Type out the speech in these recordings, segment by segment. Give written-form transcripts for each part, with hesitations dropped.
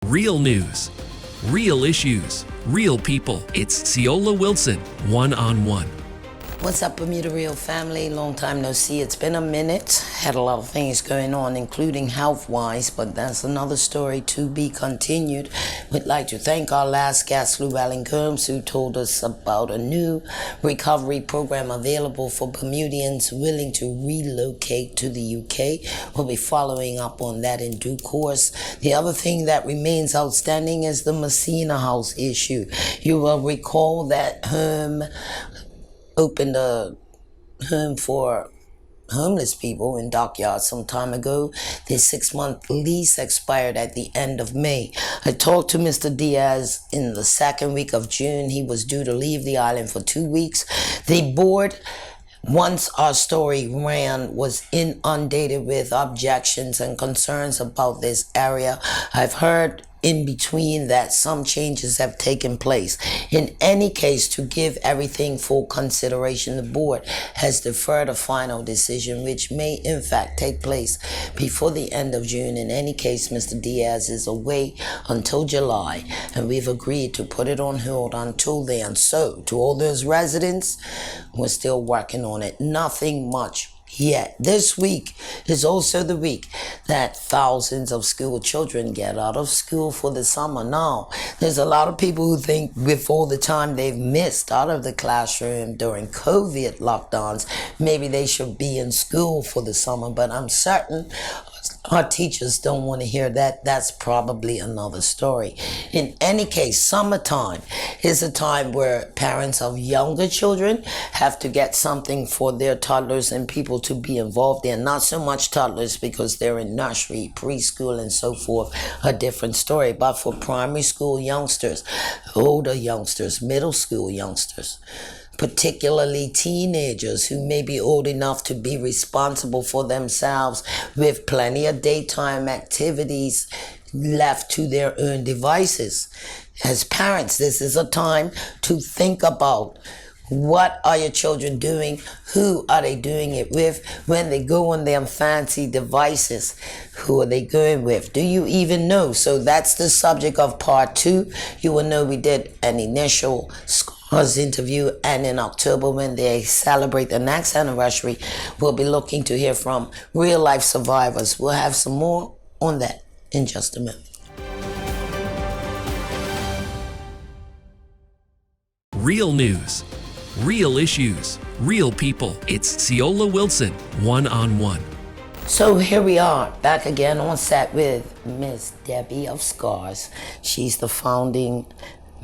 Real news, real issues, real people. It's Ceola Wilson, one-on-one. What's up, Bermuda Real family? Long time no see. It's been a minute. Had a lot of things going on, including health-wise, but that's another story to be continued. We'd like to thank our last guest, Llewellyn Combs, who told us about a new recovery program available for Bermudians willing to relocate to the UK. We'll be following up on that in due course. The other thing that remains outstanding is the Messina House issue. You will recall that opened a home for homeless people in Dockyard some time ago. Their 6-month lease expired at the end of May. I talked to Mr. Diaz in the second week of June. He was due to leave the island for 2 weeks. The board, once our story ran, was inundated with objections and concerns about this area. I've heard in between that some changes have taken place. In any case, to give everything full consideration, the board has deferred a final decision which may in fact take place before the end of June. In any case, Mr. Diaz is away until July, and we've agreed to put it on hold until then. So to all those residents, we're still working on it. Nothing much yet. This week is also the week that thousands of school children get out of school for the summer. Now, there's a lot of people who think with all the time they've missed out of the classroom during COVID lockdowns, maybe they should be in school for the summer, but I'm certain our teachers don't want to hear that. That's probably another story. In any case, summertime is a time where parents of younger children have to get something for their toddlers and people to be involved in. Not so much toddlers because they're in nursery, preschool, and so forth, a different story. But for primary school youngsters, older youngsters, middle school youngsters, particularly teenagers who may be old enough to be responsible for themselves with plenty of daytime activities left to their own devices. As parents, this is a time to think about what are your children doing? Who are they doing it with? When they go on their fancy devices, who are they going with? Do you even know? So that's the subject of part 2. You will know we did an initial Scars interview, and in October, when they celebrate the next anniversary, we'll be looking to hear from real life survivors. We'll have some more on that in just a minute. Real news, real issues, real people. It's Ceola Wilson, one-on-one. So here we are, back again on set with Miss Debbie of Scars. She's the founding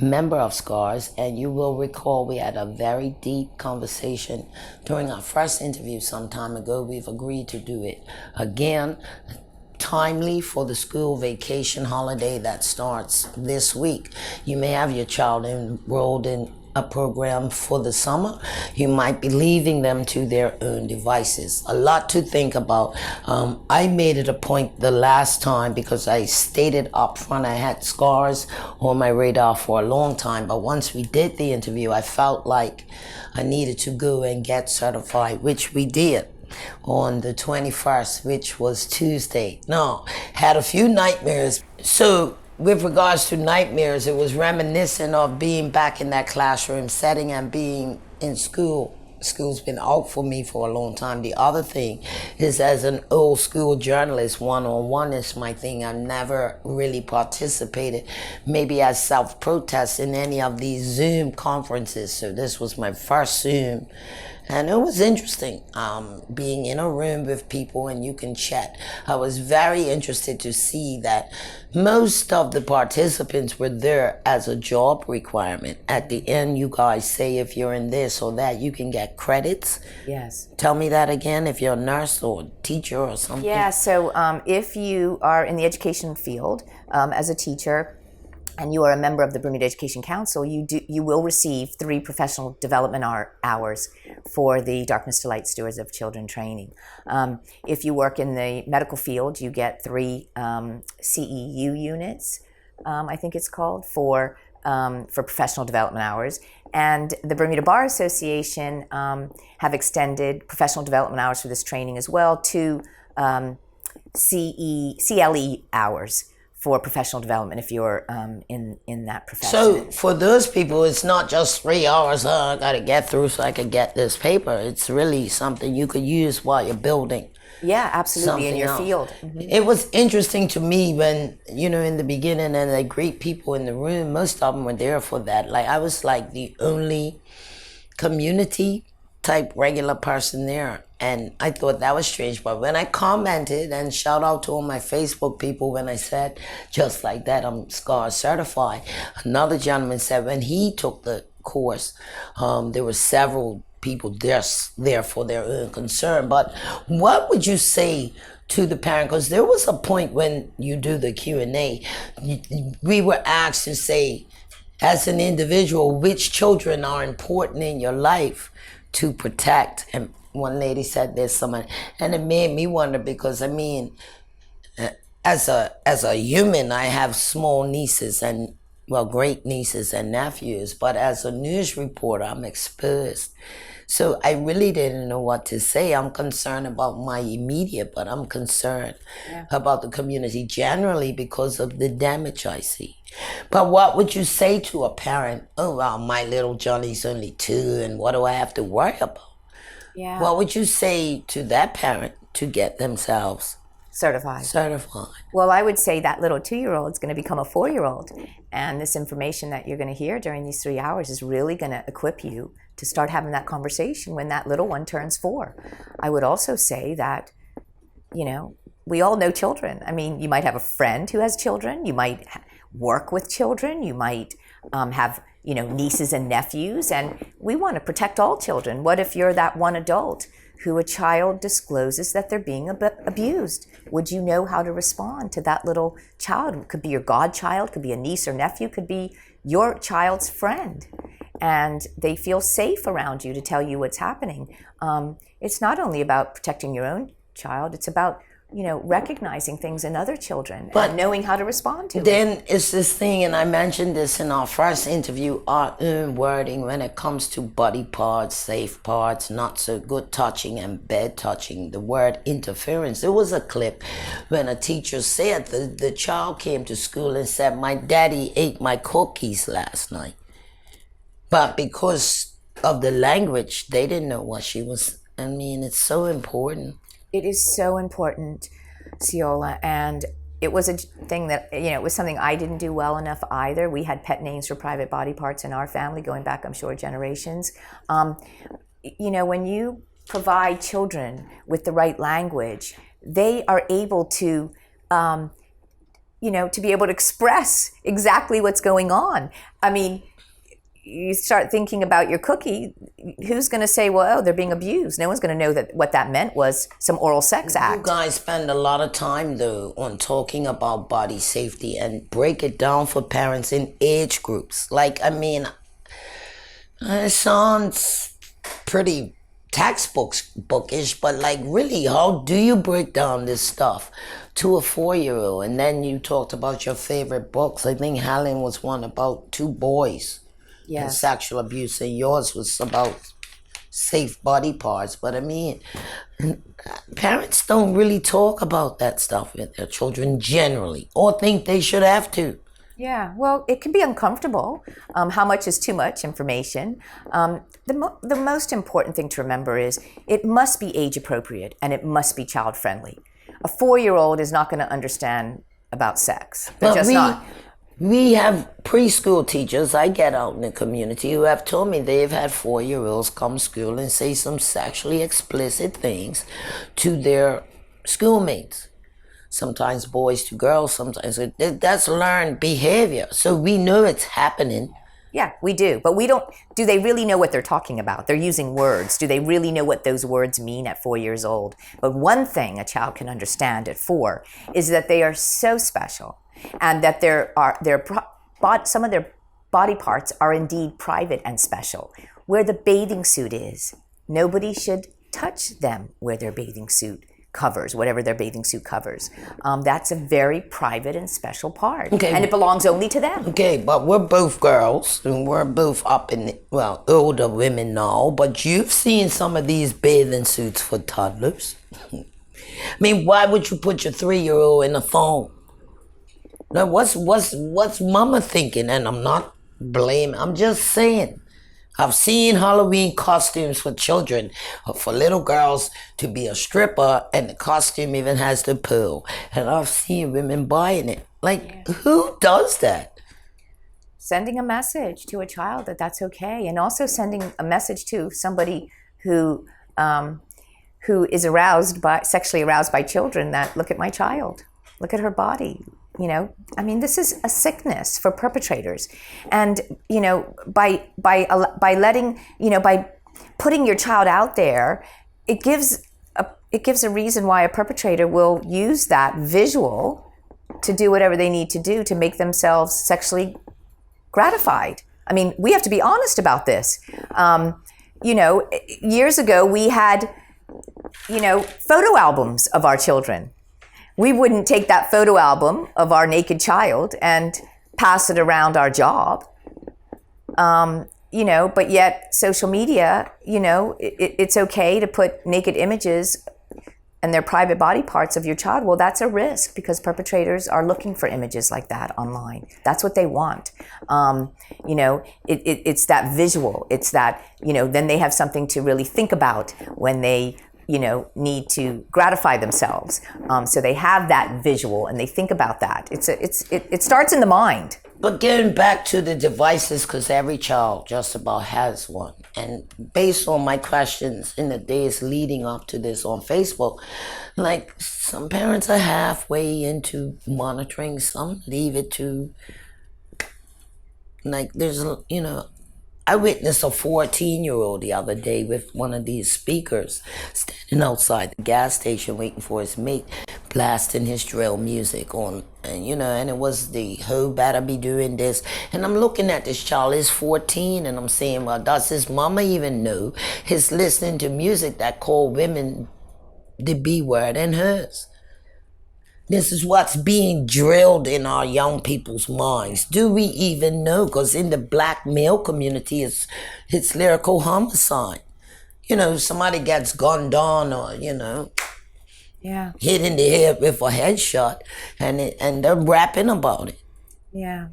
member of Scars, and you will recall we had a very deep conversation during our first interview some time ago. We've agreed to do it again, timely for the school vacation holiday that starts this week. You may have your child enrolled in a program for the summer. You might be leaving them to their own devices. A lot to think about. I made it a point the last time because I stated up front I had Scars on my radar for a long time, but once we did the interview, I felt like I needed to go and get certified, which we did on the 21st, which was Tuesday. No, had a few nightmares. So with regards to nightmares, it was reminiscent of being back in that classroom setting and being in school. School's been out for me for a long time. The other thing is, as an old school journalist, one-on-one is my thing. I've never really participated, maybe as self-protest, in any of these Zoom conferences. So this was my first Zoom. And it was interesting, being in a room with people and you can chat. I was very interested to see that most of the participants were there as a job requirement. At the end, you guys say if you're in this or that, you can get credits. Yes. Tell me that again, if you're a nurse or teacher or something. Yeah, so if you are in the education field as a teacher, and you are a member of the Bermuda Education Council, you will receive 3 professional development hours for the Darkness to Light Stewards of Children training. If you work in the medical field, you get 3 CEU units, I think it's called, for professional development hours. And the Bermuda Bar Association have extended professional development hours for this training as well to CLE hours for professional development if you're in that profession. So for those people, it's not just 3 hours. I got to get through so I can get this paper. It's really something you could use while you're building. Yeah, absolutely, in your Something field. It was interesting to me when, in the beginning, and they greet people in the room, most of them were there for that. Like, I was like the only community type regular person there. And I thought that was strange. But when I commented, and shout out to all my Facebook people, when I said just like that, I'm SCAR certified, another gentleman said when he took the course, there were several people there for their own concern. But what would you say to the parent? Because there was a point when you do the Q&A, we were asked to say, as an individual, which children are important in your life to protect. And one lady said there's someone, and it made me wonder, because I mean, as a human, I have small nieces and, well, great nieces and nephews, but as a news reporter, I'm exposed. So I really didn't know what to say. I'm concerned about my immediate, but I'm concerned about the community generally because of the damage I see. But what would you say to a parent? Oh, well, my little Johnny's only 2, and what do I have to worry about? Yeah. What would you say to that parent to get themselves certified? Well, I would say that little 2-year-old is going to become a 4-year-old. And this information that you're going to hear during these 3 hours is really going to equip you to start having that conversation when that little one turns 4. I would also say that, we all know children. I mean, you might have a friend who has children. You might work with children. You might have, nieces and nephews. And we want to protect all children. What if you're that one adult who a child discloses that they're being abused? Would you know how to respond to that little child? It could be your godchild, could be a niece or nephew, could be your child's friend. And they feel safe around you to tell you what's happening. It's not only about protecting your own child, it's about recognizing things in other children and knowing how to respond to it. Then it's this thing, and I mentioned this in our first interview, our own wording when it comes to body parts, safe parts, not so good touching, and bad touching, the word interference. There was a clip when a teacher said the child came to school and said, my daddy ate my cookies last night. But because of the language, they didn't know what she was. I mean, it's so important. It is so important, Ceola, and it was a thing that, it was something I didn't do well enough either. We had pet names for private body parts in our family, going back, I'm sure, generations. When you provide children with the right language, they are able to, to be able to express exactly what's going on. I mean, you start thinking about your cookie, who's going to say, well, they're being abused? No one's going to know that what that meant was some oral sex act. You guys spend a lot of time, though, on talking about body safety and break it down for parents in age groups. Like, I mean, it sounds pretty bookish, but like, really, how do you break down this stuff to a 4-year-old? And then you talked about your favorite books. I think Helen was one about 2 boys. Yes. And sexual abuse, and yours was about safe body parts. But I mean, parents don't really talk about that stuff with their children generally, or think they should have to. Yeah, well, it can be uncomfortable. How much is too much information? The most important thing to remember is it must be age appropriate and it must be child friendly. A 4-year-old is not going to understand about sex. They're just not. We have preschool teachers I get out in the community who have told me they've had 4-year-olds come to school and say some sexually explicit things to their schoolmates. Sometimes boys to girls, sometimes that's learned behavior. So we know it's happening. Yeah, we do. But do they really know what they're talking about? They're using words. Do they really know what those words mean at 4 years old? But one thing a child can understand at 4 is that they are so special, and that some of their body parts are indeed private and special. Where the bathing suit is, nobody should touch them where their bathing suit covers, whatever their bathing suit covers. That's a very private and special part. Okay. And it belongs only to them. Okay, but we're both girls, and we're both older women now, but you've seen some of these bathing suits for toddlers. I mean, why would you put your 3-year-old in a thong? Now, what's mama thinking? And I'm not blaming. I'm just saying. I've seen Halloween costumes for children, for little girls to be a stripper, and the costume even has the pearl. And I've seen women buying it. Like, who does that? Sending a message to a child that that's okay, and also sending a message to somebody who is sexually aroused by children, that look at my child, look at her body. I mean, this is a sickness for perpetrators, and by letting by putting your child out there, it gives a reason why a perpetrator will use that visual to do whatever they need to do to make themselves sexually gratified. I mean, we have to be honest about this. Years ago we had photo albums of our children. We wouldn't take that photo album of our naked child and pass it around our job. But yet social media, it's okay to put naked images and their private body parts of your child. Well, that's a risk because perpetrators are looking for images like that online. That's what they want. It's that visual. It's that, then they have something to really think about when they need to gratify themselves. So they have that visual and they think about that. It starts in the mind. But getting back to the devices, because every child just about has one. And based on my questions in the days leading up to this on Facebook, like some parents are halfway into monitoring, some leave it to, like there's, I witnessed a 14-year-old the other day with one of these speakers standing outside the gas station waiting for his mate, blasting his drill music on, and it was the who better be doing this. And I'm looking at this child, he's 14, and I'm saying, well, does his mama even know he's listening to music that called women the B word and hers? This is what's being drilled in our young people's minds. Do we even know? Because in the black male community, it's lyrical homicide. Somebody gets gunned down or, hit in the head with a headshot, and they're rapping about it. Yeah.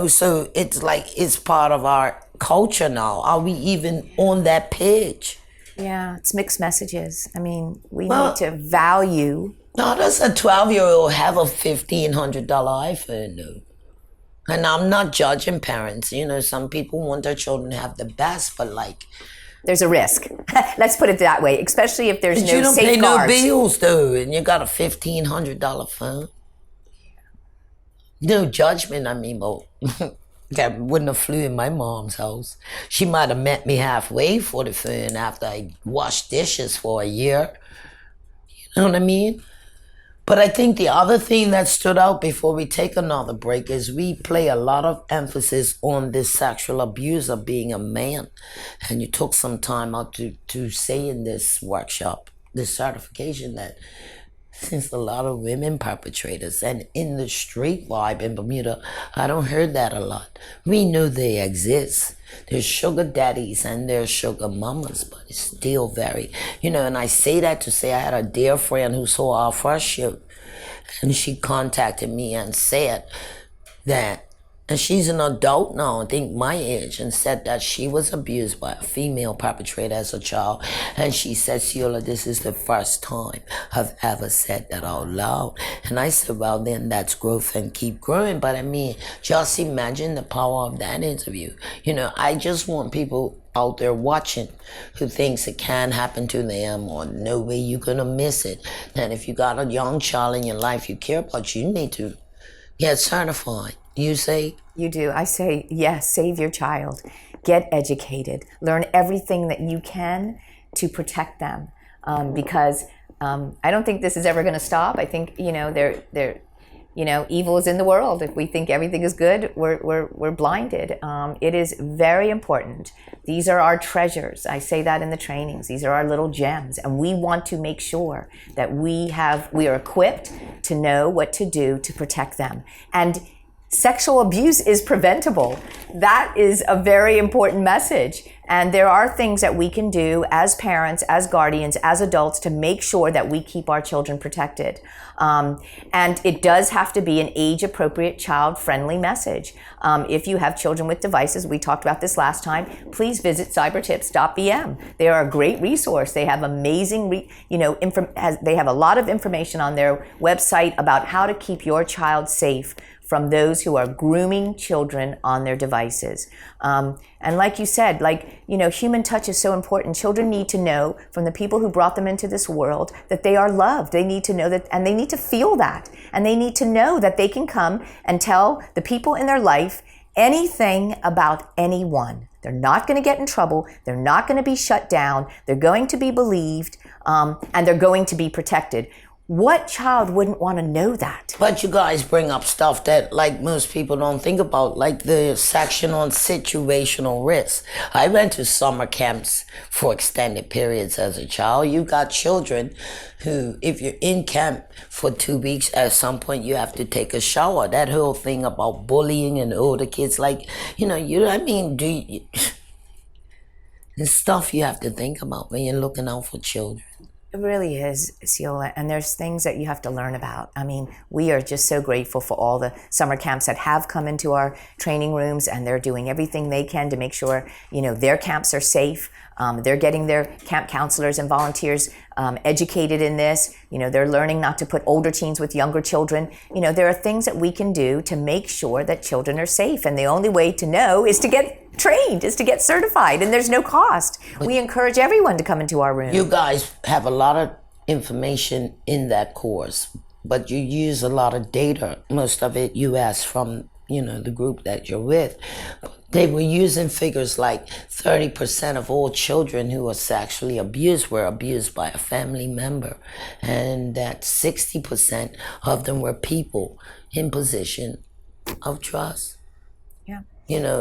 So it's like it's part of our culture now. Are we even on that page? Yeah, it's mixed messages. I mean, we need to value. No, does a 12-year-old have a $1,500 iPhone, though? And I'm not judging parents. Some people want their children to have the best, but there's a risk. Let's put it that way, especially if there's no safeguards. You don't pay no bills, though, and you got a $1,500 phone. No judgment, but that wouldn't have flew in my mom's house. She might have met me halfway for the phone after I washed dishes for a year. You know what I mean? But I think the other thing that stood out before we take another break is we play a lot of emphasis on this sexual abuser being a man. And you took some time out to say in this workshop, this certification, that since a lot of women perpetrators, and in the street vibe in Bermuda, I don't hear that a lot. We know they exist. There's sugar daddies and there's sugar mamas, but it's still very, and I say that to say I had a dear friend who saw our first show, and she contacted me and said that, and she's an adult now, I think my age, and said that she was abused by a female perpetrator as a child. And she said, Ceola, this is the first time I've ever said that out loud. And I said, well, then that's growth and keep growing. But I mean, just imagine the power of that interview. I just want people out there watching who thinks it can happen to them or no way you're going to miss it. And if you got a young child in your life you care about, you need to get certified. You say? You do. I say, yes, save your child. Get educated. Learn everything that you can to protect them. Because I don't think this is ever going to stop. I think, evil is in the world. If we think everything is good, we're blinded. It is very important. These are our treasures. I say that in the trainings. These are our little gems. And we want to make sure that we are equipped to know what to do to protect them. And sexual abuse is preventable. That is a very important message. And there are things that we can do as parents, as guardians, as adults to make sure that we keep our children protected. And it does have to be an age-appropriate, child-friendly message. If you have children with devices, we talked about this last time, please visit cybertips.bm. They are a great resource. They have amazing, they have a lot of information on their website about how to keep your child safe from those who are grooming children on their devices. And like you said, human touch is so important. Children need to know from the people who brought them into this world that they are loved. They need to know that, and they need to feel that. And they need to know that they can come and tell the people in their life anything about anyone. They're not going to get in trouble. They're not going to be shut down. They're going to be believed, and they're going to be protected. What child wouldn't want to know that? But you guys bring up stuff that most people don't think about, like the section on situational risk. I went to summer camps for extended periods as a child. You got children who, if you're in camp for 2 weeks, at some point you have to take a shower. That whole thing about bullying and older kids, there's stuff you have to think about when you're looking out for children. It really is, Ceola, and there's things that you have to learn about. I mean, we are just so grateful for all the summer camps that have come into our training rooms, and they're doing everything they can to make sure, their camps are safe. They're getting their camp counselors and volunteers educated in this. They're learning not to put older teens with younger children. There are things that we can do to make sure that children are safe, and the only way to know is to get trained, is to get certified, and there's no cost. We encourage everyone to come into our room. You guys have a lot of information in that course, but you use a lot of data. Most of it you ask from, the group that you're with. They were using figures like 30% of all children who were sexually abused were abused by a family member, and that 60% of them were people in position of trust. Yeah.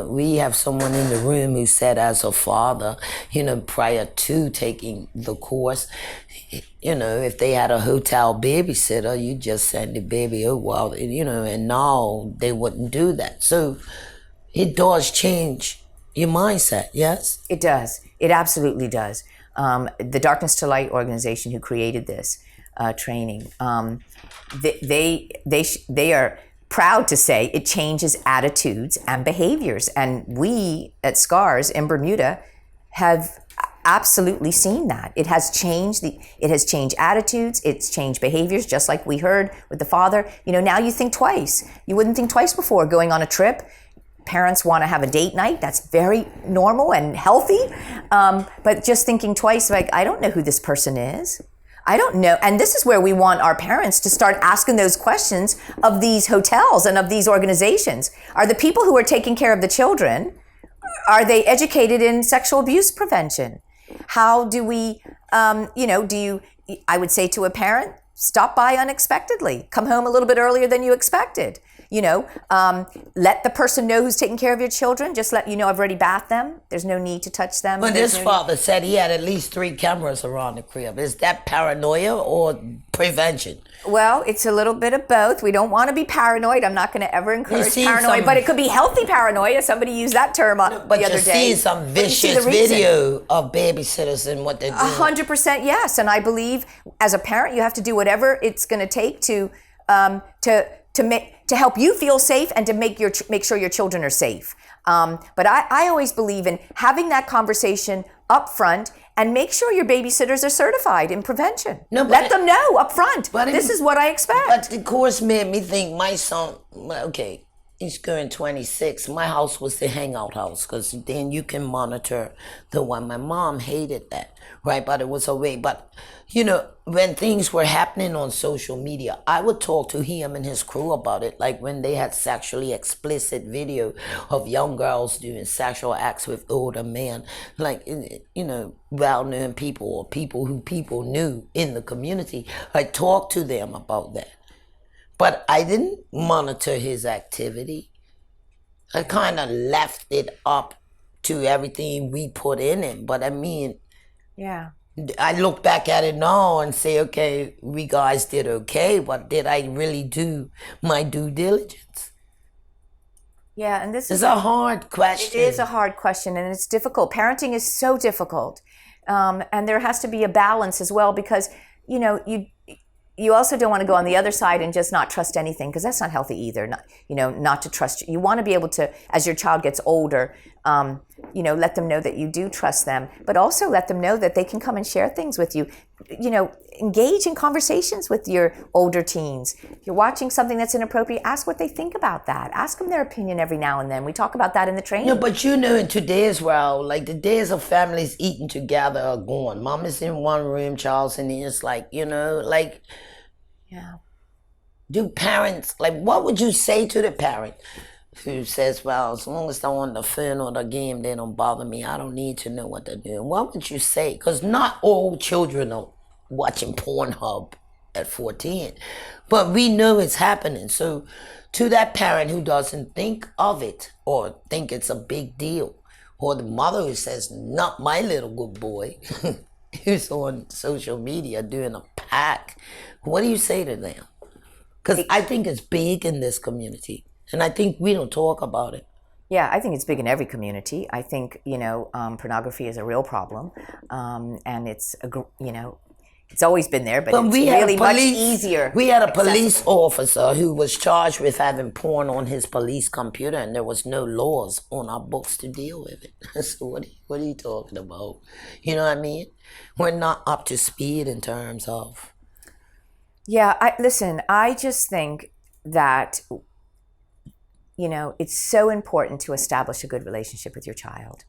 We have someone in the room who said as a father, prior to taking the course, if they had a hotel babysitter, you just send the baby over, and now they wouldn't do that. So it does change your mindset, yes? It does. It absolutely does. The Darkness to Light organization who created this training, they are proud to say it changes attitudes and behaviors. And we at SCARS in Bermuda have absolutely seen that. It has changed attitudes, it's changed behaviors, just like we heard with the father. Now you think twice. You wouldn't think twice before going on a trip. Parents want to have a date night. That's very normal and healthy. But just thinking twice, I don't know who this person is. I don't know. And this is where we want our parents to start asking those questions of these hotels and of these organizations. Are the people who are taking care of the children, are they educated in sexual abuse prevention? How do we, I would say to a parent, stop by unexpectedly. Come home a little bit earlier than you expected. Let the person know who's taking care of your children. Just let you know I've already bathed them. There's no need to touch them. But this father said he had at least 3 cameras around the crib. Is that paranoia or prevention? Well, it's a little bit of both. We don't want to be paranoid. I'm not going to ever encourage paranoia, but it could be healthy paranoia. Somebody used that term the other day. But you see some vicious video of babysitters and what they're doing. 100% yes. And I believe as a parent, you have to do whatever it's going to take to help you feel safe and to make sure your children are safe. But I always believe in having that conversation up front and make sure your babysitters are certified in prevention. Let them know up front. This is what I expect. But the course made me think my son, he's going 26. My house was the hangout house because then you can monitor the one. My mom hated that, right? But it was a way. But, when things were happening on social media, I would talk to him and his crew about it. Like when they had sexually explicit video of young girls doing sexual acts with older men, well-known people or people who people knew in the community. I talked to them about that. But I didn't monitor his activity. I kind of left it up to everything we put in it. But yeah. I look back at it now and say, okay, we guys did okay, but did I really do my due diligence? Yeah, and this It's is a hard question. It is a hard question, and it's difficult. Parenting is so difficult, and there has to be a balance as well, because you also don't want to go on the other side and just not trust anything, because that's not healthy either. Not to trust. You want to be able to, as your child gets older, let them know that you do trust them, but also let them know that they can come and share things with you. Engage in conversations with your older teens. If you're watching something that's inappropriate, ask what they think about that. Ask them their opinion every now and then. We talk about that in the training. No, but in today's world, like the days of families eating together are gone. Mom is in one room, child's in the other. Like, Yeah. do parents, like, what would you say to the parent who says, well, as long as they're on the phone or the game, they don't bother me. I don't need to know what they're doing. What would you say? Because not all children are watching Pornhub at 14. But we know it's happening. So to that parent who doesn't think of it or think it's a big deal, or the mother who says, not my little good boy, who's on social media doing a pack, what do you say to them? Because I think it's big in this community. And I think we don't talk about it. Yeah, I think it's big in every community. I think, pornography is a real problem. And it's always been there, but it's really much easier. We had a police officer who was charged with having porn on his police computer, and there was no laws on our books to deal with it. So what are you talking about? You know what I mean? We're not up to speed in terms of... Yeah, I just think that, it's so important to establish a good relationship with your child.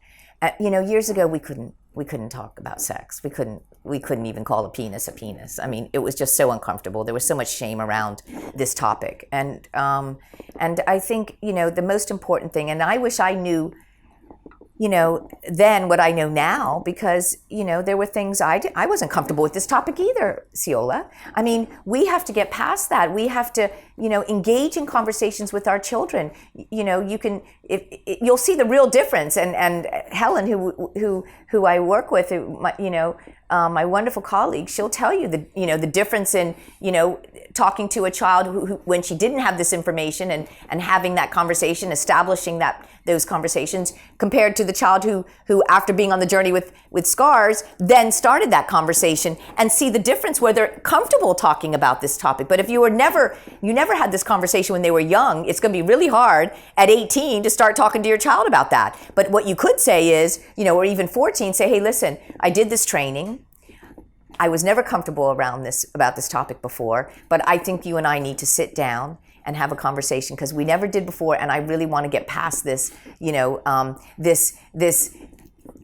Years ago we couldn't talk about sex. We couldn't even call a penis a penis. I mean, it was just so uncomfortable. There was so much shame around this topic, and I think the most important thing. And I wish I knew, then what I know now, because there were things I wasn't comfortable with this topic either, Ceola. I mean, we have to get past that. We have to engage in conversations with our children. You'll see the real difference. And Helen, who I work with, my wonderful colleague, she'll tell you the difference in talking to a child who when she didn't have this information and having that conversation, establishing those conversations, compared to the child who after being on the journey with scars then started that conversation, and see the difference where they're comfortable talking about this topic. But if you never had this conversation when they were young, it's going to be really hard at 18 to start talking to your child about that. But what you could say is, or even 14, say, hey, listen, I did this training. I was never comfortable about this topic before, but I think you and I need to sit down and have a conversation, because we never did before, and I really want to get past this, this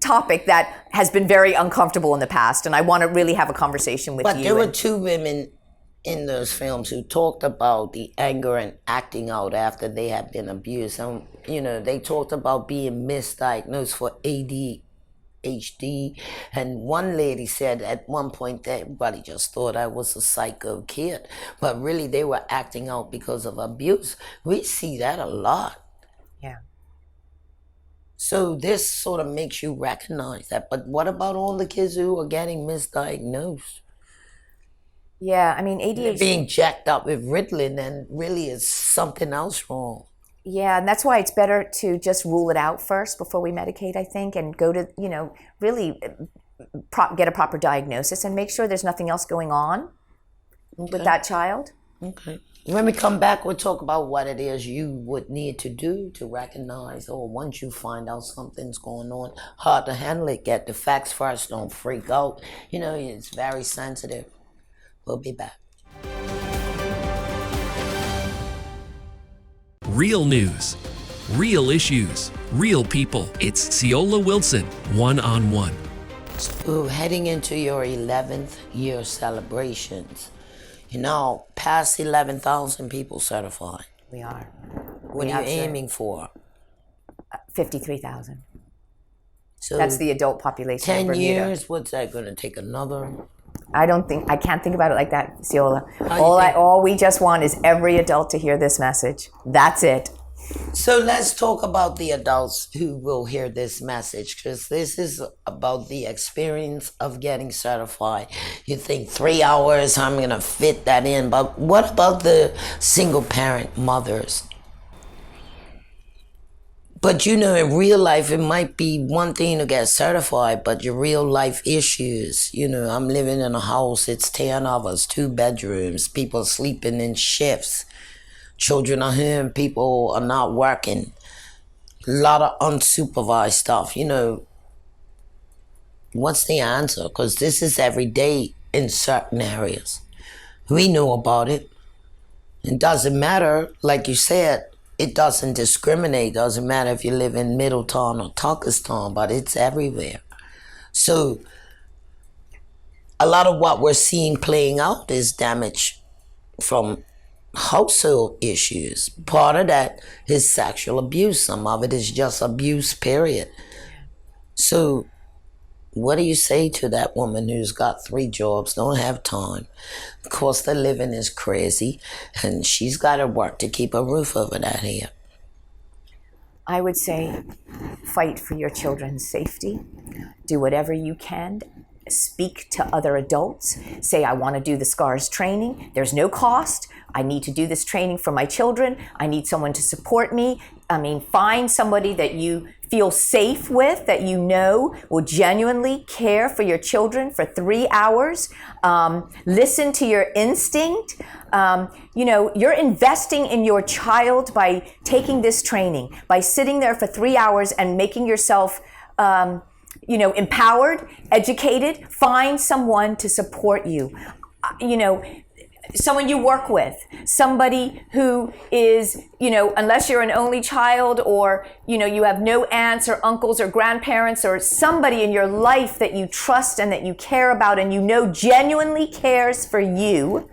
topic that has been very uncomfortable in the past, and I want to really have a conversation with you. But there were two women in those films who talked about the anger and acting out after they had been abused. And, they talked about being misdiagnosed for ADHD. And one lady said at one point that everybody just thought I was a psycho kid. But really they were acting out because of abuse. We see that a lot. Yeah. So this sort of makes you recognize that. But what about all the kids who are getting misdiagnosed? Yeah, I mean, ADHD... They're being jacked up with Ritalin, and really is something else wrong. Yeah, and that's why it's better to just rule it out first before we medicate, I think, and go to, really get a proper diagnosis and make sure there's nothing else going on with that child. Okay. When we come back, we'll talk about what it is you would need to do to recognize, or once you find out something's going on, how to handle it. Get the facts first, don't freak out. It's very sensitive. We'll be back. Real news, real issues, real people. It's Ceola Wilson, one-on-one. So heading into your 11th year celebrations, past 11,000 people certified. We are. What are you aiming for? 53,000. So that's the adult population. 10 years, what's that going to take? Another? I can't think about it like that, Ceola. All we just want is every adult to hear this message. That's it. So let's talk about the adults who will hear this message, because this is about the experience of getting certified. You think 3 hours, I'm going to fit that in. But what about the single parent mothers? But you know, in real life, it might be one thing to get certified, but your real life issues, you know, I'm living in a house, it's 10 of us, 2 bedrooms, people sleeping in shifts, children are home, people are not working, a lot of unsupervised stuff, you know. What's the answer? Because this is every day in certain areas. We know about it. It doesn't matter, like you said, it doesn't discriminate. Doesn't matter if you live in Middletown or Tuckerstown, but it's everywhere. So a lot of what we're seeing playing out is damage from household issues. Part of that is sexual abuse. Some of it is just abuse, period. So what do you say to that woman who's got 3 jobs, don't have time? Of course, the living is crazy, and she's got to work to keep a roof over that head. I would say fight for your children's safety. Do whatever you can. Speak to other adults. Say, I want to do the SCARS training. There's no cost. I need to do this training for my children. I need someone to support me. I mean, find somebody that you feel safe with, that you know will genuinely care for your children for 3 hours. Listen to your instinct. You know, you're investing in your child by taking this training, by sitting there for 3 hours and making yourself you know, empowered, educated. Find someone to support you. You know, someone you work with, somebody who is, you know, unless you're an only child or, you know, you have no aunts or uncles or grandparents or somebody in your life that you trust and that you care about and you know genuinely cares for you,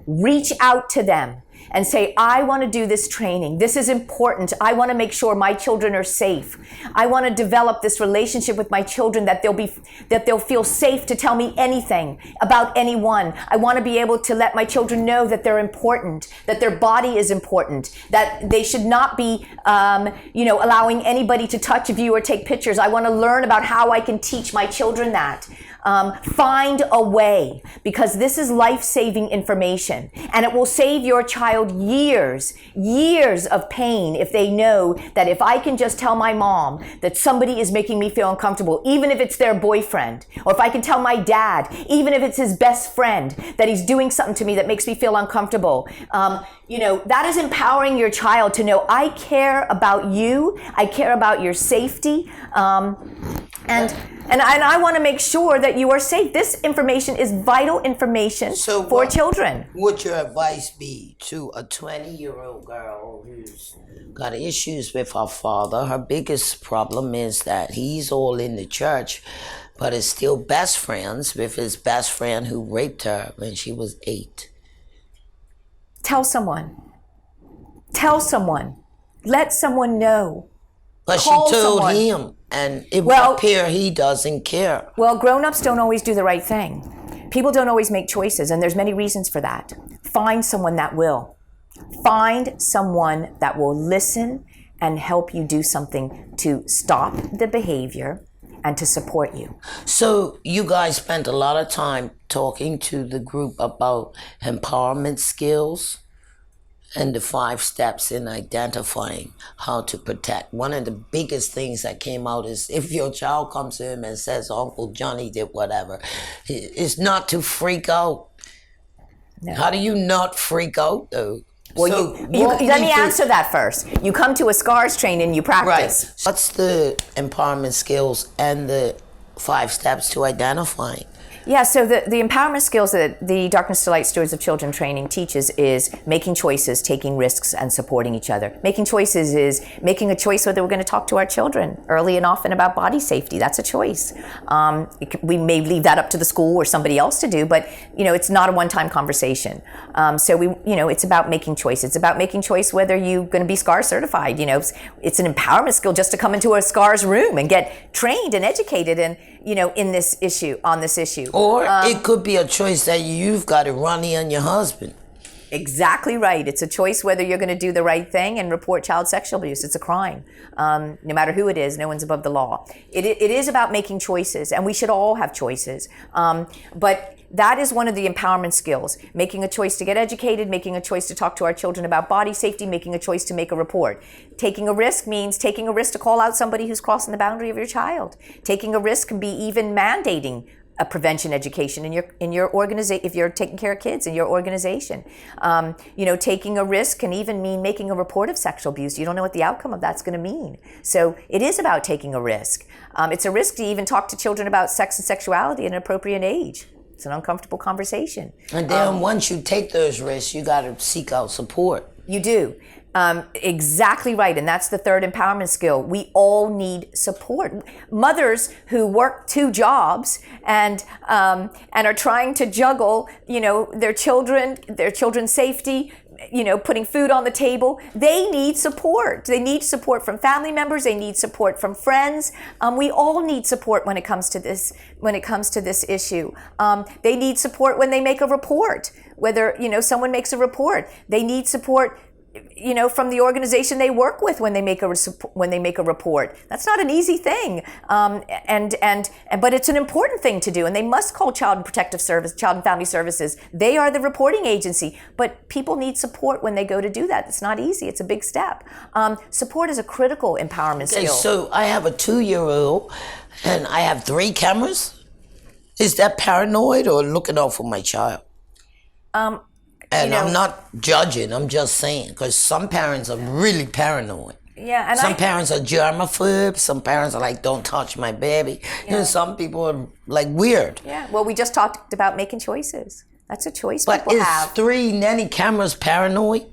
reach out to them and say, I want to do this training. This is important. I want to make sure my children are safe. I want to develop this relationship with my children that they'll feel safe to tell me anything about anyone. I want to be able to let my children know that they're important, that their body is important, that they should not be, you know, allowing anybody to touch, view, or take pictures. I want to learn about how I can teach my children that. Find a way, because this is life-saving information, and it will save your child years of pain if they know that if I can just tell my mom that somebody is making me feel uncomfortable, even if it's their boyfriend, or if I can tell my dad, even if it's his best friend, that he's doing something to me that makes me feel uncomfortable. You know, that is empowering your child to know, I care about you, I care about your safety, and I want to make sure that you are safe. This information is vital information for children. Would your advice be to a 20-year-old girl who's got issues with her father? Her biggest problem is that he's all in the church, but is still best friends with his best friend who raped her when she was 8. Tell someone. Tell someone. Let someone know. But Call she told someone. him, and it would appear he doesn't care. Well, grown-ups don't always do the right thing. People don't always make choices, and there's many reasons for that. Find someone that will. Find someone that will listen and help you do something to stop the behavior and to support you. So you guys spent a lot of time talking to the group about empowerment skills and the 5 steps in identifying how to protect. One of the biggest things that came out is if your child comes to him and says, Uncle Johnny did whatever, it's not to freak out. No. How do you not freak out, though? Well, so let me answer that first. You come to a SCARS training, you practice. Right. What's the empowerment skills and the 5 steps to identifying? Yeah, so the empowerment skills that the Darkness to Light Stewards of Children training teaches is making choices, taking risks, and supporting each other. Making choices is making a choice whether we're going to talk to our children early and often about body safety. That's a choice. We may leave that up to the school or somebody else to do, but you know, it's not a one-time conversation. It's about making choice. It's about making choice whether you're going to be SCARS certified. You know, it's an empowerment skill just to come into a SCARS room and get trained and educated and on this issue. Or it could be a choice that you've got to run in your husband. Exactly right. It's a choice whether you're going to do the right thing and report child sexual abuse. It's a crime. No matter who it is, no one's above the law. It is about making choices, and we should all have choices. But that is one of the empowerment skills. Making a choice to get educated, making a choice to talk to our children about body safety, making a choice to make a report. Taking a risk means taking a risk to call out somebody who's crossing the boundary of your child. Taking a risk can be even mandating a prevention education in your organization if you're taking care of kids in your organization. Taking a risk can even mean making a report of sexual abuse. You don't know what the outcome of that's going to mean. So it is about taking a risk. It's a risk to even talk to children about sex and sexuality at an appropriate age. It's an uncomfortable conversation. And then once you take those risks, you got to seek out support. You do. Exactly right. And that's the third empowerment skill. We all need support. Mothers who work 2 jobs and are trying to juggle, their children's safety, putting food on the table, they need support. They need support from family members. They need support from friends. We all need support when it comes to this issue. They need support when they make a report. Whether, someone makes a report, they need support from the organization they work with when they make a report. That's not an easy thing, but it's an important thing to do. And they must call Child and Family Services. They are the reporting agency. But people need support when they go to do that. It's not easy. It's a big step. Support is a critical empowerment skill. So I have a 2-year-old, and I have 3 cameras. Is that paranoid or looking out for my child? And I'm not judging, I'm just saying, because some parents are really paranoid. Yeah, and some parents are germaphobe, some parents are like, don't touch my baby. Yeah. And some people are like weird. Yeah, well, we just talked about making choices. That's a choice But people is have. 3 nanny cameras paranoid?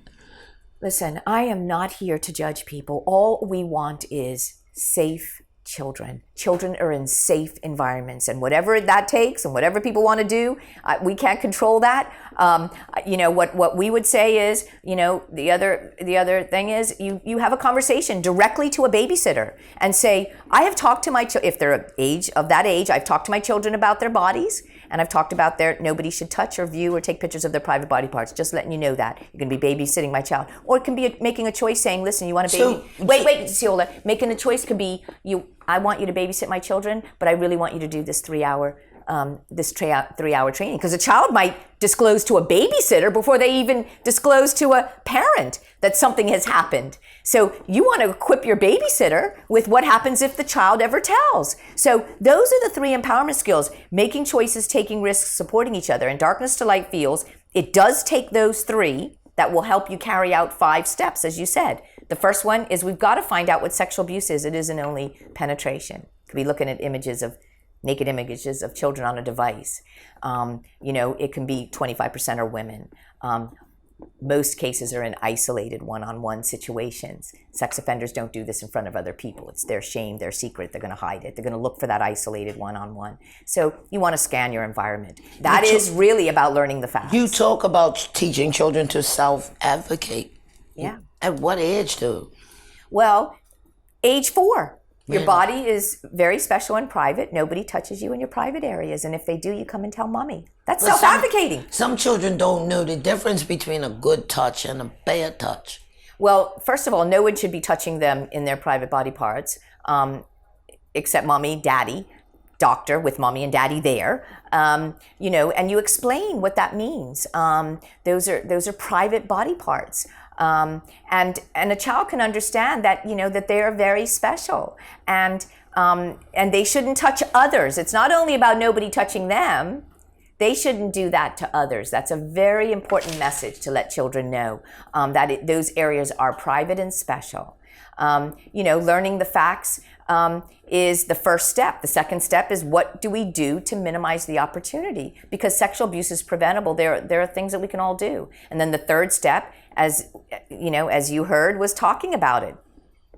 Listen, I am not here to judge people. All we want is safe children. Children are in safe environments, and whatever that takes and whatever people want to do, we can't control that. What we would say is, the other thing is you have a conversation directly to a babysitter and say, I have talked to my if they're of that age, I've talked to my children about their bodies, and I've talked about nobody should touch or view or take pictures of their private body parts. Just letting you know that. You're going to be babysitting my child. Or it can be making a choice saying, listen, you want a baby? Wait, Ceola. Making a choice could be, I want you to babysit my children, but I really want you to do this 3-hour training. Because a child might disclose to a babysitter before they even disclose to a parent that something has happened. So you want to equip your babysitter with what happens if the child ever tells. So those are the 3 empowerment skills: making choices, taking risks, supporting each other. And Darkness to Light feels it does take those 3 that will help you carry out 5 steps, as you said. The first one is we've got to find out what sexual abuse is. It isn't only penetration. Could be looking at naked images of children on a device. It can be 25% are women. Most cases are in isolated one-on-one situations. Sex offenders don't do this in front of other people. It's their shame, their secret. They're going to hide it. They're going to look for that isolated one-on-one. So you want to scan your environment. That is really about learning the facts. You talk about teaching children to self-advocate. Yeah. At what age, though? Well, age 4. Your body is very special and private. Nobody touches you in your private areas. And if they do, you come and tell mommy. That's self-advocating. Some children don't know the difference between a good touch and a bad touch. Well, first of all, no one should be touching them in their private body parts, except mommy, daddy, doctor with mommy and daddy there. And you explain what that means. Those are private body parts. And a child can understand that, that they are very special and they shouldn't touch others. It's not only about nobody touching them. They shouldn't do that to others. That's a very important message to let children know, that those areas are private and special. Learning the facts is the first step. The second step is, what do we do to minimize the opportunity? Because sexual abuse is preventable. There are things that we can all do. And then the third step, as you heard, was talking about it,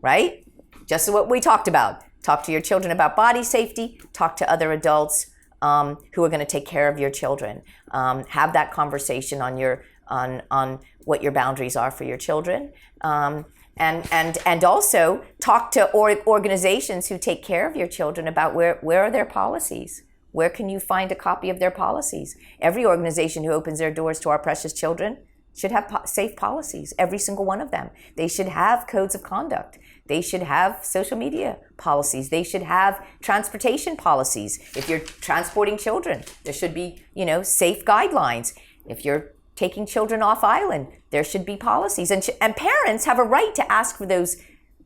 right? Just what we talked about. Talk to your children about body safety. Talk to other adults who are going to take care of your children. Have that conversation on what your boundaries are for your children. And also talk to organizations who take care of your children about where are their policies. Where can you find a copy of their policies? Every organization who opens their doors to our precious children should have safe policies, every single one of them. They should have codes of conduct. They should have social media policies. They should have transportation policies. If you're transporting children, there should be, safe guidelines. If you're taking children off island, there should be policies. And parents have a right to ask for those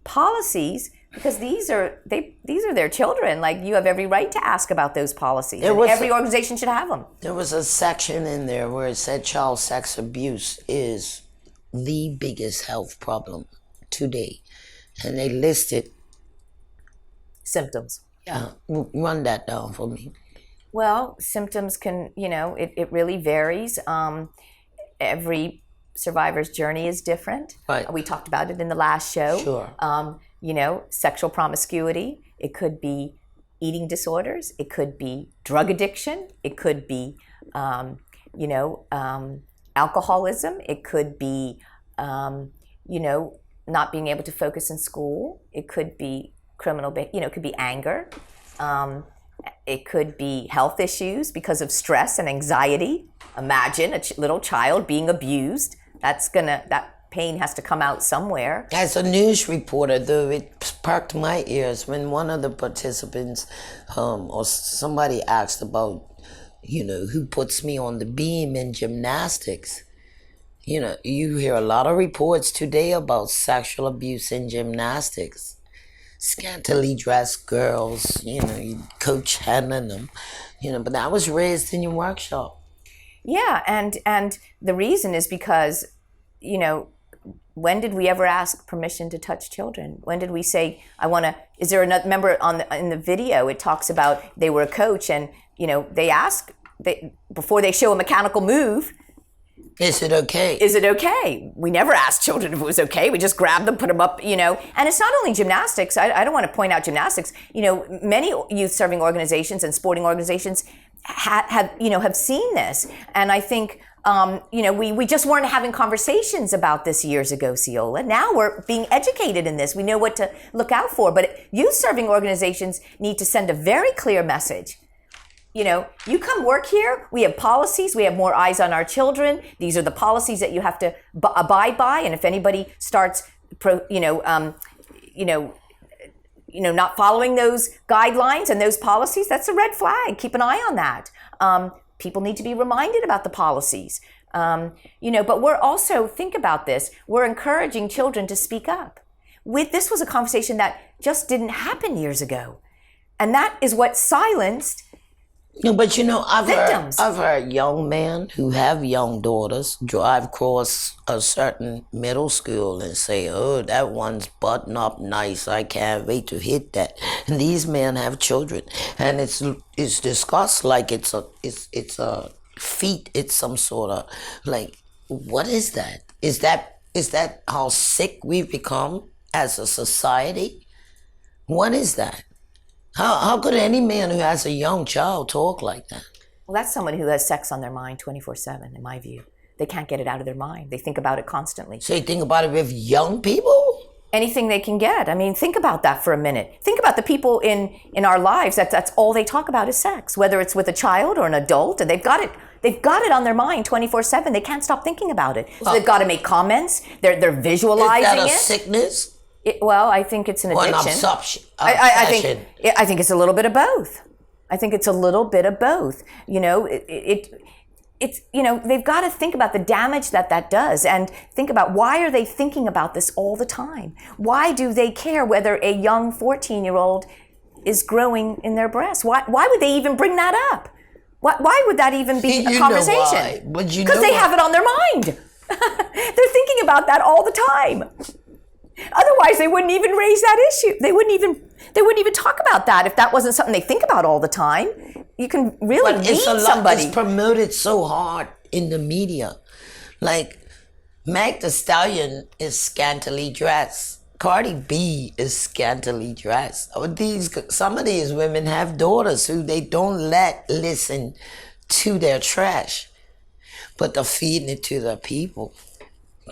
policies, because these are their children. Like, you have every right to ask about those policies. And every organization should have them. There was a section in there where it said child sex abuse is the biggest health problem today. And they listed symptoms. Yeah, run that down for me. Well, symptoms can, it really varies. Every survivor's journey is different. Right. We talked about it in the last show. Sure. Sexual promiscuity. It could be eating disorders. It could be drug addiction. It could be, alcoholism. It could be, not being able to focus in school. It could be it could be anger. It could be health issues because of stress and anxiety. Imagine a little child being abused. That pain has to come out somewhere. As a news reporter, though, it perked my ears when one of the participants or somebody asked about, who puts me on the beam in gymnastics. You hear a lot of reports today about sexual abuse in gymnastics. Scantily dressed girls, Coach handling them, but that was raised in your workshop. Yeah, and the reason is because, when did we ever ask permission to touch children? When did we say, is there another, remember in the video, it talks about they were a coach and, they ask, before they show a mechanical move, is it okay? Is it okay? We never asked children if it was okay. We just grabbed them, put them up, And it's not only gymnastics. I don't want to point out gymnastics. Many youth-serving organizations and sporting organizations have seen this. And I think, we just weren't having conversations about this years ago, Ceola. Now we're being educated in this. We know what to look out for. But youth-serving organizations need to send a very clear message. You come work here, we have policies, we have more eyes on our children. These are the policies that you have to abide by. And if anybody starts, not following those guidelines and those policies, that's a red flag. Keep an eye on that. People need to be reminded about the policies. But we're also, think about this, we're encouraging children to speak up. This was a conversation that just didn't happen years ago. And that is what silenced but victims. I've heard young men who have young daughters drive across a certain middle school and say, "Oh, that one's button up nice. I can't wait to hit that." And these men have children, and it's discussed like it's a feat. It's some sort of what is that? Is that how sick we've become as a society? What is that? How could any man who has a young child talk like that? Well, that's someone who has sex on their mind 24/7, in my view. They can't get it out of their mind. They think about it constantly. So you think about it with young people? Anything they can get. I mean, think about that for a minute. Think about the people in our lives that's all they talk about is sex, whether it's with a child or an adult, and they've got it on their mind 24/7. They can't stop thinking about it. So they've got to make comments. They're visualizing it. Is that a sickness? I think it's an addiction. I think it's a little bit of both. They've got to think about the damage that does, and think about, why are they thinking about this all the time? Why do they care whether a young 14-year-old is growing in their breasts? Why would they even bring that up? Why would that even be a conversation? Because they have it on their mind. They're thinking about that all the time. Otherwise, they wouldn't even raise that issue. They wouldn't even talk about that if that wasn't something they think about all the time. You can really meet somebody. It's promoted so hard in the media. Like, Meg Thee Stallion is scantily dressed. Cardi B is scantily dressed. Some of these women have daughters who they don't let listen to their trash, but they're feeding it to their people.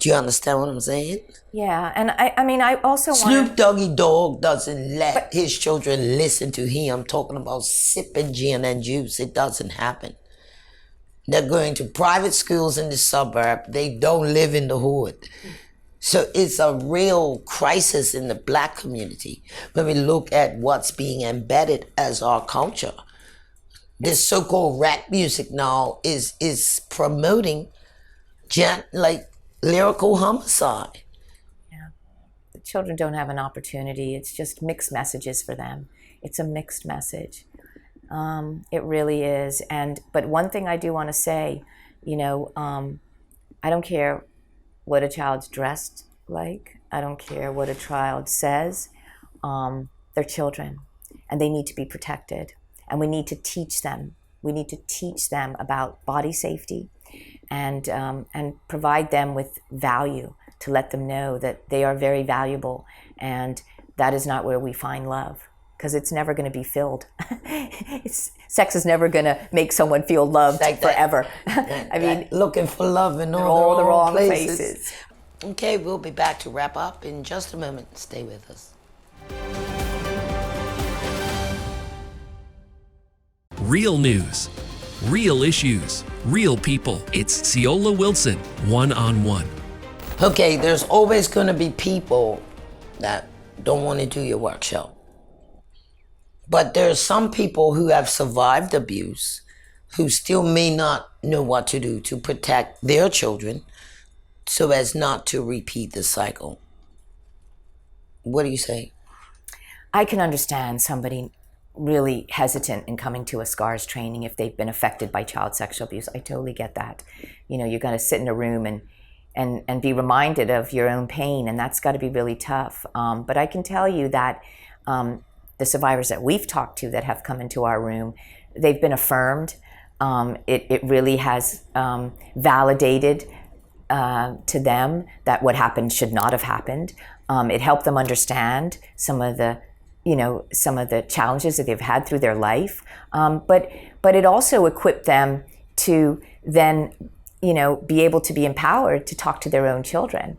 Do you understand what I'm saying? Yeah, and I also want Snoop Doggy Dogg doesn't let his children listen to him talking about sipping gin and juice. It doesn't happen. They're going to private schools in the suburb. They don't live in the hood. So it's a real crisis in the black community when we look at what's being embedded as our culture. This so-called rap music now is promoting like lyrical homicide. Yeah. The children don't have an opportunity. It's just mixed messages for them. It's a mixed message. It really is. But one thing I do want to say, I don't care what a child's dressed like. I don't care what a child says. They're children, and they need to be protected. And we need to teach them. We need to teach them about body safety, and provide them with value to let them know that they are very valuable, and that is not where we find love, because it's never going to be filled. Sex is never going to make someone feel loved like forever. I mean, looking for love in all the wrong places. Okay, we'll be back to wrap up in just a moment. Stay with us. Real news, real issues, real people. It's Ceola Wilson, one-on-one. Okay, there's always going to be people that don't want to do your workshop. But there are some people who have survived abuse who still may not know what to do to protect their children so as not to repeat the cycle. What do you say? I can understand somebody really hesitant in coming to a SCARS training if they've been affected by child sexual abuse. I totally get that. You're going to sit in a room and be reminded of your own pain, and that's got to be really tough. But I can tell you that the survivors that we've talked to that have come into our room, they've been affirmed. It really has validated to them that what happened should not have happened. It helped them understand some of the challenges that they've had through their life. But it also equipped them to then, be able to be empowered to talk to their own children,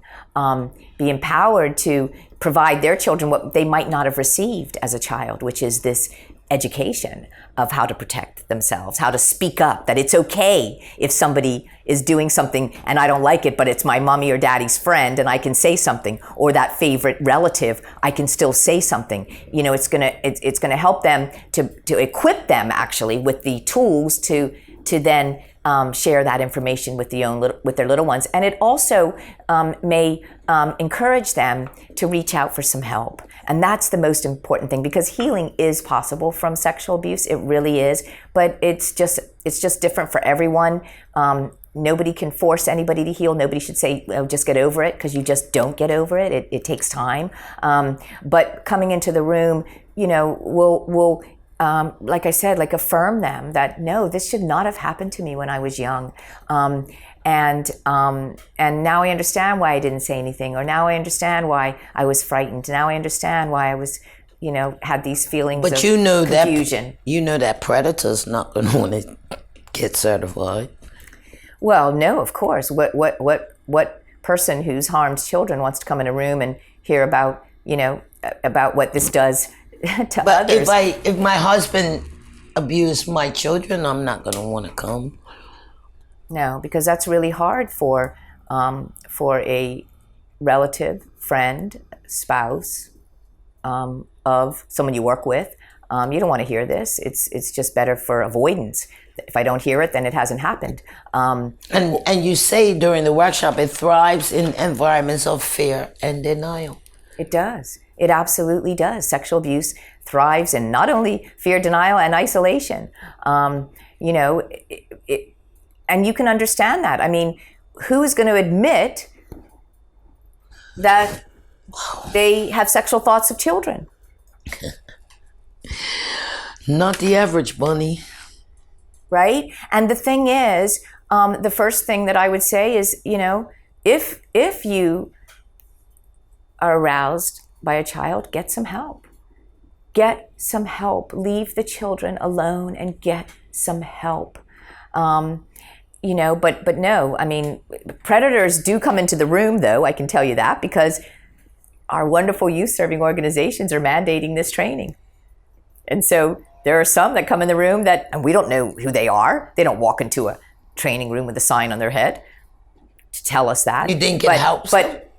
be empowered to provide their children what they might not have received as a child, which is this education of how to protect themselves, how to speak up, that it's okay if somebody is doing something and I don't like it, but it's my mommy or daddy's friend and I can say something, or that favorite relative, I can still say something. It's gonna help them to equip them actually with the tools to then share that information with their little ones. And it also may encourage them to reach out for some help. And that's the most important thing, because healing is possible from sexual abuse. It really is. But it's just different for everyone. Nobody can force anybody to heal. Nobody should say, oh, just get over it, because you just don't get over it. It takes time. But coming into the room, we'll like I said, affirm them that, no, this should not have happened to me when I was young. And now I understand why I didn't say anything, or now I understand why I was frightened. Now I understand why I was, had these feelings of confusion. That predator's not going to want to get certified. Well, no, of course. What person who's harmed children wants to come in a room and hear about what this does to others? But if my husband abused my children, I'm not going to want to come. No, because that's really hard for a relative, friend, spouse of someone you work with. You don't want to hear this. It's just better for avoidance. If I don't hear it, then it hasn't happened. And you say during the workshop, it thrives in environments of fear and denial. It does. It absolutely does. Sexual abuse thrives in not only fear, denial, and isolation. And you can understand that. I mean, who is going to admit that they have sexual thoughts of children? Not the average bunny. Right? And the thing is, the first thing that I would say is, if you are aroused by a child, get some help. Get some help. Leave the children alone and get some help. But no, I mean, predators do come into the room, though, I can tell you that, because our wonderful youth-serving organizations are mandating this training. And so there are some that come in the room and we don't know who they are. They don't walk into a training room with a sign on their head to tell us that. You think it helps? But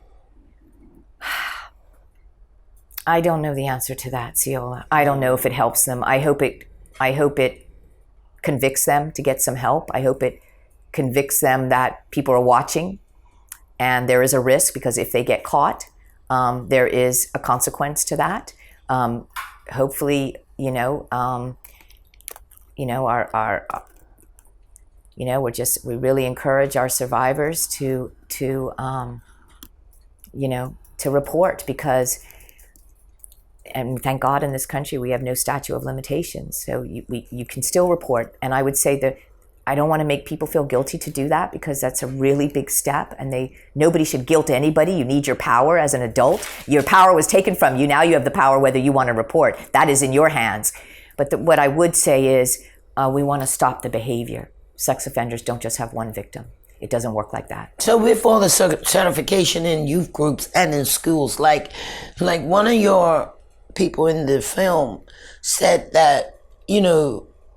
I don't know the answer to that, Ceola. I don't know if it helps them. I hope it convicts them to get some help. I hope it convicts them that people are watching and there is a risk, because if they get caught, there is a consequence to that. Hopefully, we really encourage our survivors to report, because, and thank God in this country we have no statute of limitations, so you can still report. And I would say that I don't want to make people feel guilty to do that, because that's a really big step, and nobody should guilt anybody. You need your power as an adult. Your power was taken from you. Now you have the power whether you want to report. That is in your hands. But what I would say is we want to stop the behavior. Sex offenders don't just have one victim. It doesn't work like that. So with all the certification in youth groups and in schools, like one of your people in the film said that,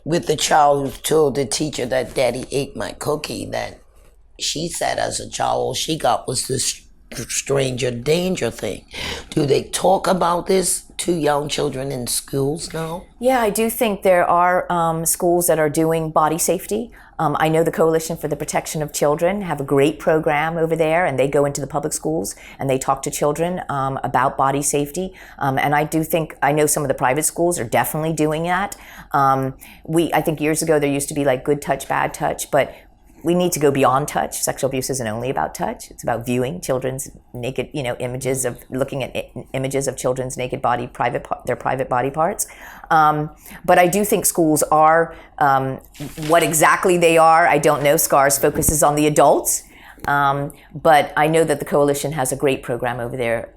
with the child who told the teacher that daddy ate my cookie, that she said as a child all she got was this stranger danger thing. Do they talk about this to young children in schools now? Yeah, I do think there are schools that are doing body safety. I know the Coalition for the Protection of Children have a great program over there, and they go into the public schools and they talk to children about body safety. And I know some of the private schools are definitely doing that. I think years ago there used to be like good touch, bad touch, but we need to go beyond touch. Sexual abuse isn't only about touch. It's about viewing children's naked, looking at images of children's naked body, their private body parts. But I do think schools are, what exactly they are, I don't know. SCARS focuses on the adults. But I know that the Coalition has a great program over there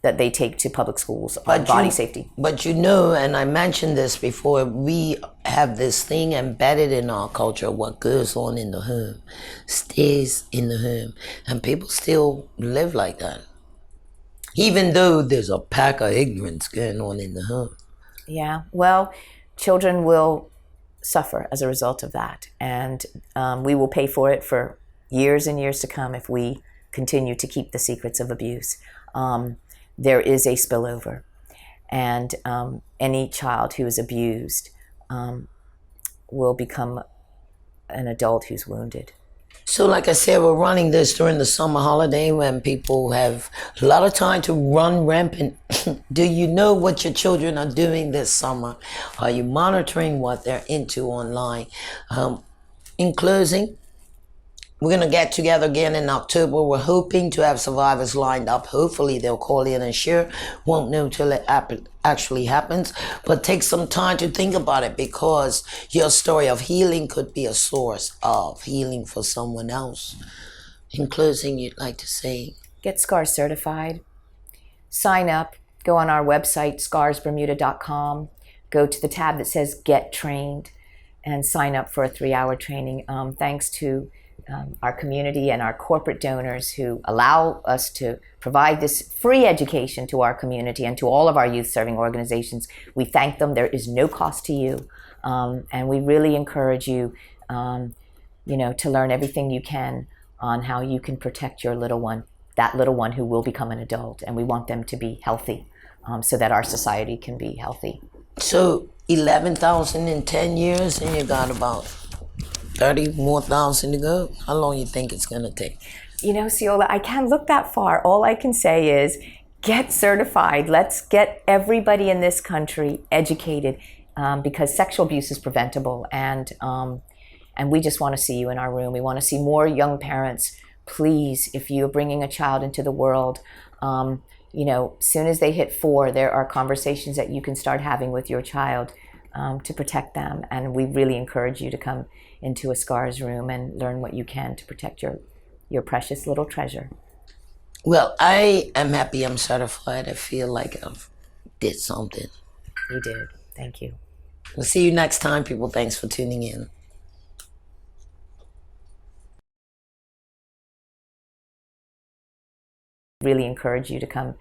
that they take to public schools on body safety. But and I mentioned this before, we have this thing embedded in our culture: what goes on in the home stays in the home, and people still live like that, even though there's a pack of ignorance going on in the home. Yeah, well, children will suffer as a result of that, and we will pay for it for years and years to come if we continue to keep the secrets of abuse. There is a spillover, and any child who is abused will become an adult who's wounded. So like I said, we're running this during the summer holiday when people have a lot of time to run rampant. Do you know what your children are doing this summer? Are you monitoring what they're into online? In closing, we're going to get together again in October. We're hoping to have survivors lined up. Hopefully they'll call in and share. Won't know till it actually happens. But take some time to think about it, because your story of healing could be a source of healing for someone else. In closing, you'd like to say? Get SCARS certified. Sign up. Go on our website, scarsbermuda.com. Go to the tab that says Get Trained and sign up for a 3-hour training. Thanks to our community and our corporate donors who allow us to provide this free education to our community and to all of our youth serving organizations. We thank them. There is no cost to you. And we really encourage you, to learn everything you can on how you can protect your little one, that little one who will become an adult. And we want them to be healthy so that our society can be healthy. So 11,000 in 10 years, and you got about 30 more thousand to go. How long you think it's going to take? Ceola, I can't look that far. All I can say is get certified. Let's get everybody in this country educated, because sexual abuse is preventable. And we just want to see you in our room. We want to see more young parents. Please, if you're bringing a child into the world, soon as they hit 4, there are conversations that you can start having with your child to protect them. And we really encourage you to come into a SCARS room and learn what you can to protect your precious little treasure. Well, I am happy I'm certified. I feel like I've did something. You did. Thank you. We'll see you next time, people. Thanks for tuning in. Really encourage you to come